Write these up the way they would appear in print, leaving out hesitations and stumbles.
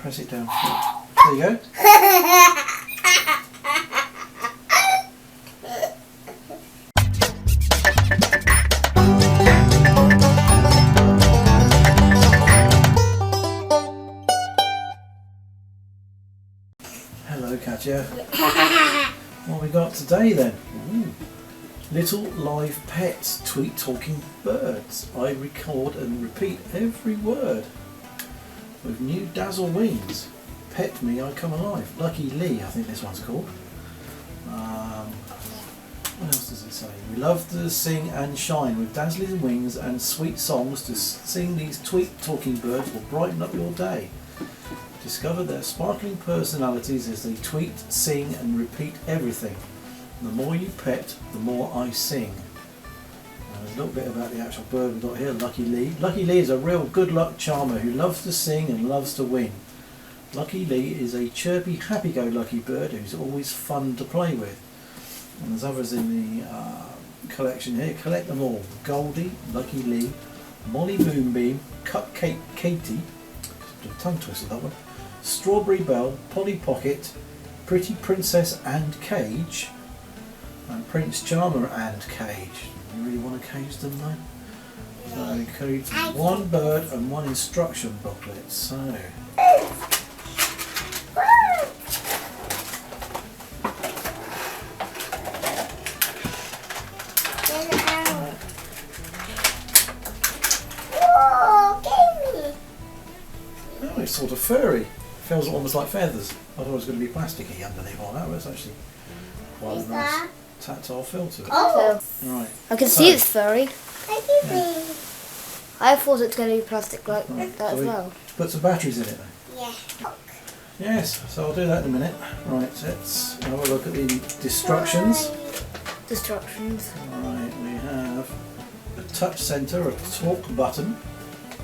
press it down. There you go. Hello, Katya. What have we got today then? Ooh. Little live pets tweet talking birds. I record and repeat every word. With new Dazzle wings. Pet me, I come alive. Lucky Lee, I think this one's called. What else does it say? We love to sing and shine with dazzling wings and sweet songs. To sing these tweet talking birds will brighten up your day. Discover their sparkling personalities as they tweet, sing and repeat everything. The more you pet, the more I sing. There's a little bit about the actual bird we've got here, Lucky Lee. Lucky Lee is a real good luck charmer who loves to sing and loves to win. Lucky Lee is a chirpy, happy-go-lucky bird who's always fun to play with. And there's others in the collection here. Collect them all. Goldie, Lucky Lee, Molly Moonbeam, Cupcake Katie, tongue twister that one, Strawberry Belle, Polly Pocket, Pretty Princess and Cage, and Prince Charmer and Cage. You really want to cage them though? So includes one bird and one instruction booklet. So oh, it's sort of furry. Feels almost like feathers. I thought it was going to be plasticky underneath all that, but it's actually quite a nice tactile feel to it. Oh! Right. I can see it's furry. Yeah. I thought it was going to be plastic like that So as we well. put some batteries in it then. Yeah. Yes, so I'll do that in a minute. Right, let's have a look at the instructions. Instructions. Right, we have a touch sensor, a talk button,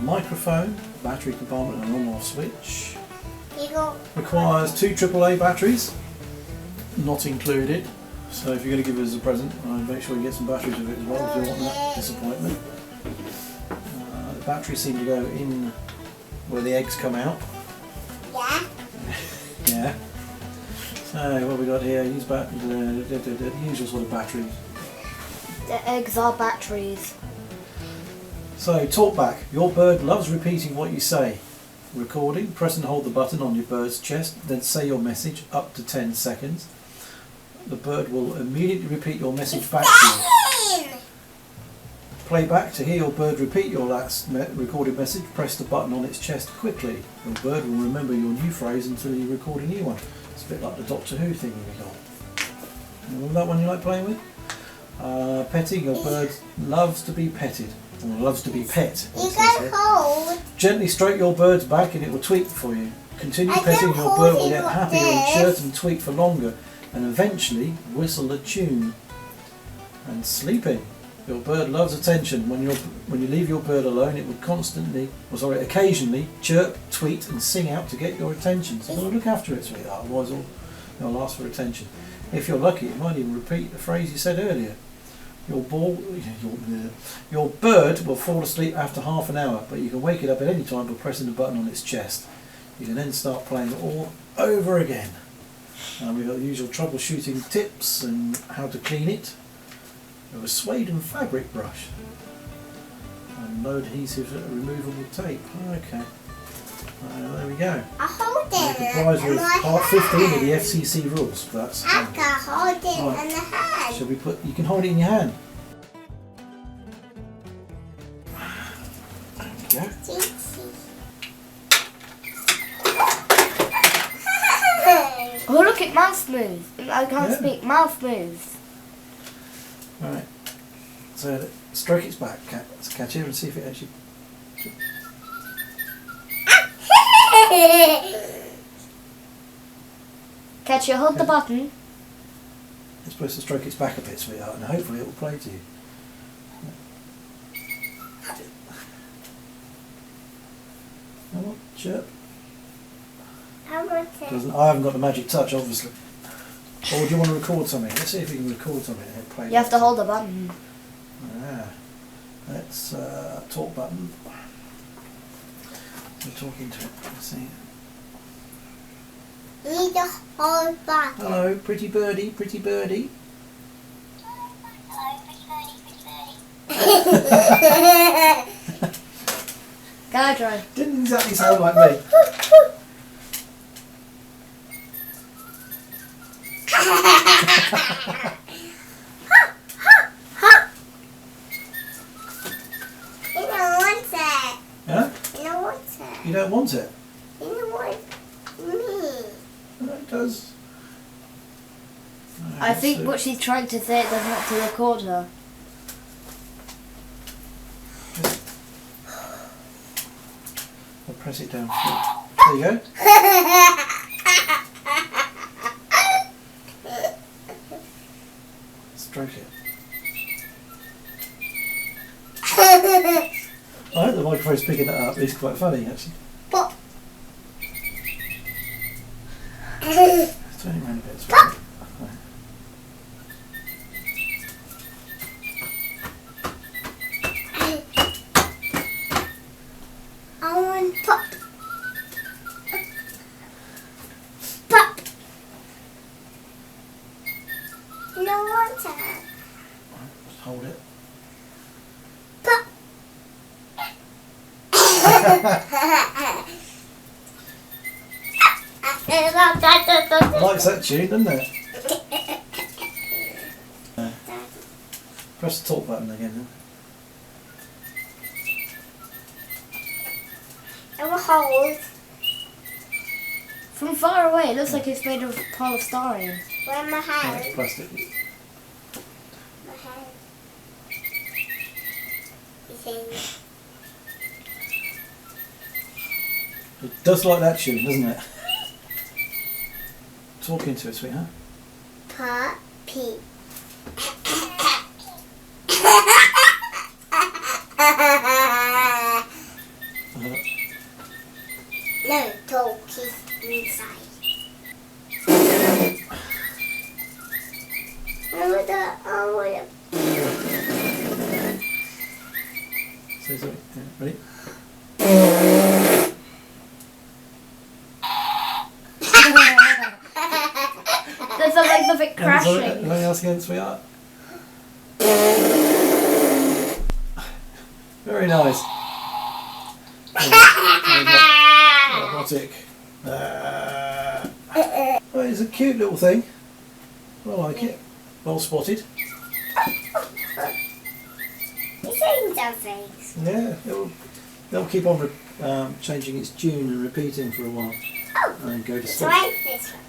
microphone, battery compartment and on-off switch. Requires 2 AAA batteries, not included. So if you're going to give it as a present, make sure you get some batteries with it as well if you want that disappointment. The batteries seem to go in where the eggs come out. Yeah. Yeah. So what have we got here? Use the usual sort of batteries. The eggs are batteries. So talk back. Your bird loves repeating what you say. Recording. Press and hold the button on your bird's chest. Then say your message up to 10 seconds. The bird will immediately repeat your message back to you. Play back. To hear your bird repeat your last recorded message, press the button on its chest quickly. Your bird will remember your new phrase until you record a new one. It's a bit like the Doctor Who thing we got. Remember that one you like playing with? Petting. Your bird loves to be petted. Or loves to be pet. You can hold. Gently stroke your bird's back and it will tweet for you. Continue petting, your bird will get happier and chirp and tweet for longer, and eventually whistle a tune. And sleeping. Your bird loves attention. When you leave your bird alone, it would occasionally chirp, tweet and sing out to get your attention. So look after it, sweetheart, otherwise it'll ask for attention. If you're lucky, it might even repeat the phrase you said earlier. Your bird will fall asleep after half an hour, but you can wake it up at any time by pressing the button on its chest. You can then start playing all over again. We've got the usual troubleshooting tips and how to clean it. We have a suede and fabric brush. And low adhesive removable tape. Okay. There we go. I hold it. It complies with part 15 of the FCC rules. That's I can hold it right. in the hand. Shall we put? You can hold it in your hand. There we go. Oh look, it mouth moves. I can't speak. Mouth moves. Right. So stroke its back, catch it and see if it actually. Catch you, hold the button. It's supposed to stroke its back a bit, sweetheart, and hopefully it will play to you. Come on, chirp. I want it. I haven't got the magic touch, obviously. Or do you want to record something? Let's see if we can record something and play. You have to hold the button. Let's talk button. We're talking to it. Let's see. Need the whole bucket. Hello, pretty birdie, pretty birdie. Go try. Didn't exactly sound like me. You don't want it. Huh? You don't want it. You don't want it? You don't want me. No, it does. No, I it's, think what she's trying to say is not to record her. I'll press it down. There you go. Stroke it. I hope the microphone's picking that up. It's quite funny, actually. Pop. Turn it around a bit. It's fine. I want pop. Pop. You don't want it. Just hold it. Pop. Likes that tune, doesn't it? Press the talk button again then. I will hold. From far away, it looks like it's made of polystyrene. Where my Yeah, hand? it's plastic. My hand. You see? It does like that tune, doesn't it? Talk into it, sweetheart. Puppy. No, talk is inside. I wanna. Say something. Yeah, ready? There's something crashing. Anything else again, sweetheart? Very nice. Robotic. Well, it's a cute little thing. I like it. Well spotted. It's saying something. Yeah, it'll keep on changing its tune and repeating for a while. Oh, And then go to it's sleep. like this one.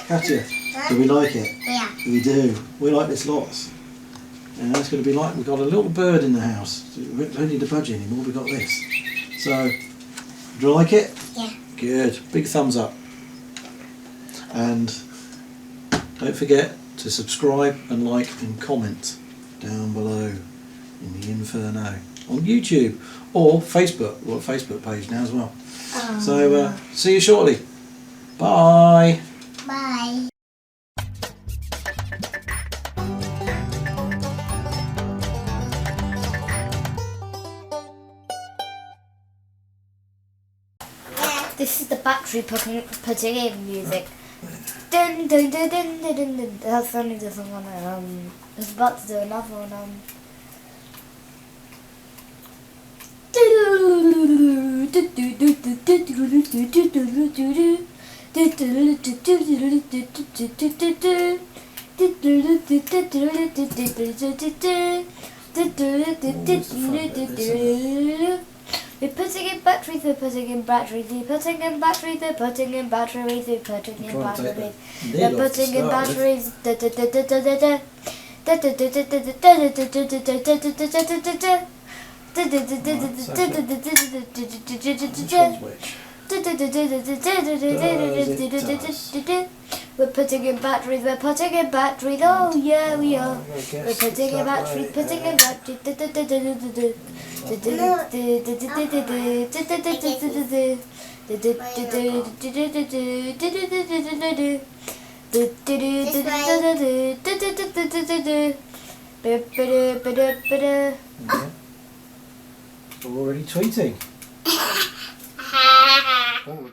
There you Katya, do we like it? go. Yeah. We do. We like this lots. And it's going to be like we've got a little bird in the house. We don't need to budge anymore. We've got this. So, do you like it? Yeah. Good. Big thumbs up. And don't forget to subscribe and like and comment down below in the inferno on YouTube or Facebook. We've got a Facebook page now as well. So, see you shortly. Bye. Bye. This is the battery putting in music. Dun dun dun dun dun dun dun. That's only the song on it. I was about to do another one. We're putting in batteries, we're putting in batteries, we're putting in batteries, we're putting in batteries, we're putting in batteries. We're putting in batteries. We're putting in batteries, we're putting in batteries, oh yeah we are. We're putting in batteries, putting in batteries. We're already tweeting. Bye.